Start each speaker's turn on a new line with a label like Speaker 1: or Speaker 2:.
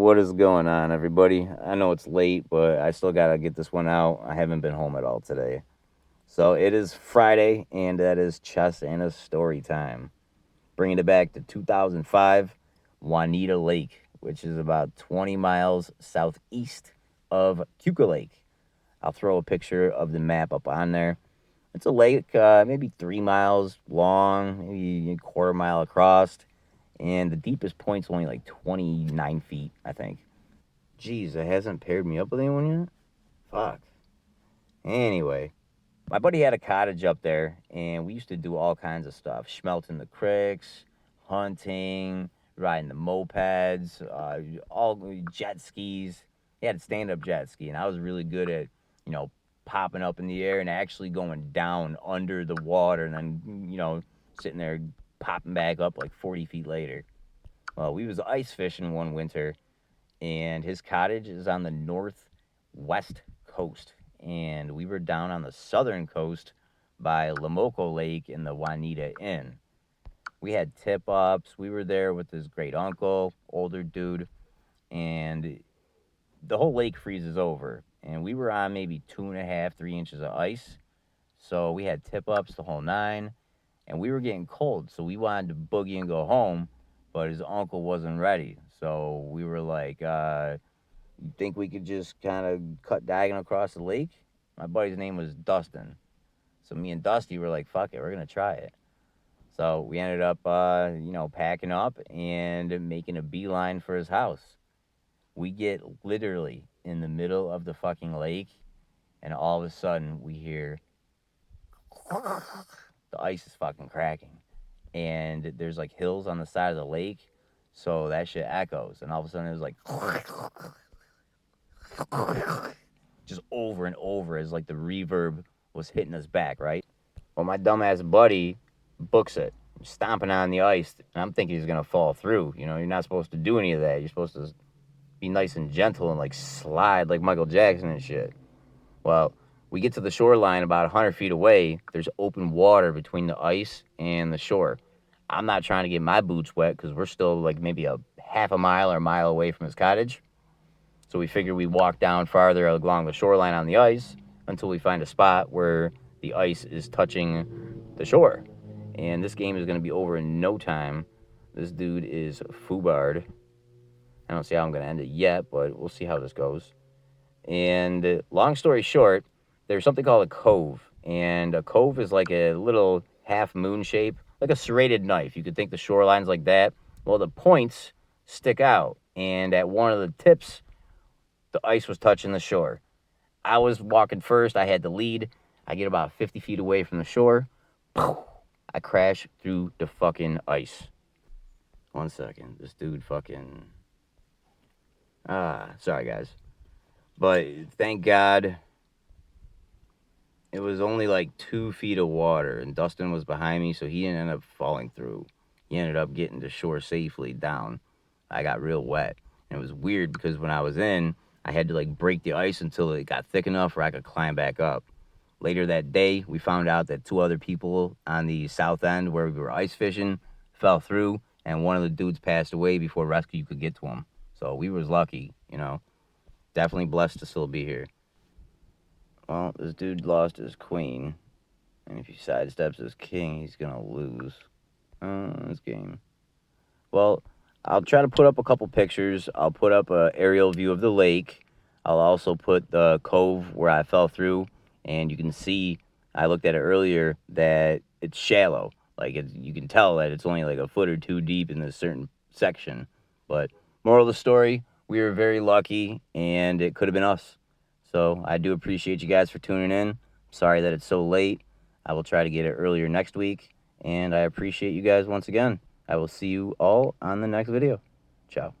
Speaker 1: What is going on, everybody? I know it's late, but I still gotta get this one out. I haven't been home at all today. So it is Friday, and that is Chess and a Story time. Bringing it back to 2005, Juanita Lake, which is about 20 miles southeast of Cuca Lake. I'll throw a picture of the map up on there. It's a lake, maybe 3 miles long, maybe a quarter mile across, and the deepest point's only like 29 feet, I think. Jeez, it hasn't paired me up with anyone yet? Fuck. Anyway, my buddy had a cottage up there, and we used to do all kinds of stuff. Schmelting the creeks, hunting, riding the mopeds, all jet skis. He had a stand-up jet ski, and I was really good at, you know, popping up in the air and actually going down under the water and then, sitting there popping back up like 40 feet later. Well, we was ice fishing one winter, and his cottage is on the northwest coast, and we were down on the southern coast by Lamoco Lake in the Juanita Inn. We had tip ups. We were there with his great uncle, older dude, and the whole lake freezes over. And we were on maybe 2.5, 3 inches of ice. So we had tip ups the whole nine, and we were getting cold. So we wanted to boogie and go home, but his uncle wasn't ready. So we were like, you think we could just kind of cut diagonal across the lake? My buddy's name was Dustin. So me and Dusty were like, fuck it, we're going to try it. So we ended up, packing up and making a beeline for his house. We get literally in the middle of the fucking lake, and all of a sudden we hear the ice is fucking cracking. And there's like hills on the side of the lake, so that shit echoes. And all of a sudden it was like just over and over as like the reverb was hitting us back, right? Well, my dumbass buddy books it, stomping on the ice, and I'm thinking he's gonna fall through. You know, you're not supposed to do any of that. You're supposed to be nice and gentle and like slide like Michael Jackson and shit. Well, we get to the shoreline about 100 feet away. There's open water between the ice and the shore. I'm not trying to get my boots wet because we're still like maybe a half a mile or a mile away from his cottage. So we figured we'd walk down farther along the shoreline on the ice until we find a spot where the ice is touching the shore. And this game is going to be over in no time. This dude is Fubard. I don't see how I'm going to end it yet, but we'll see how this goes. And long story short, there's something called a cove. And a cove is like a little half moon shape, like a serrated knife. You could think the shoreline's like that. Well, the points stick out. And at one of the tips, the ice was touching the shore. I was walking first. I had the lead. I get about 50 feet away from the shore. I crash through the fucking ice. 1 second. This dude fucking... sorry, guys. But thank God it was only like 2 feet of water, and Dustin was behind me, so he didn't end up falling through. He ended up getting to shore safely down. I got real wet. And it was weird because when I was in, I had to like break the ice until it got thick enough where I could climb back up. Later that day, we found out that 2 other people on the south end where we were ice fishing fell through, and one of the dudes passed away before rescue could get to him. So we was lucky, you know. Definitely blessed to still be here. Well, this dude lost his queen, and if he sidesteps his king, he's gonna lose. This game. Well, I'll try to put up a couple pictures. I'll put up an aerial view of the lake. I'll also put the cove where I fell through, and you can see, I looked at it earlier, that it's shallow. Like, you can tell that it's only like a foot or two deep in this certain section. But moral of the story, we were very lucky, and it could have been us. So I do appreciate you guys for tuning in. Sorry that it's so late. I will try to get it earlier next week, and I appreciate you guys once again. I will see you all on the next video. Ciao.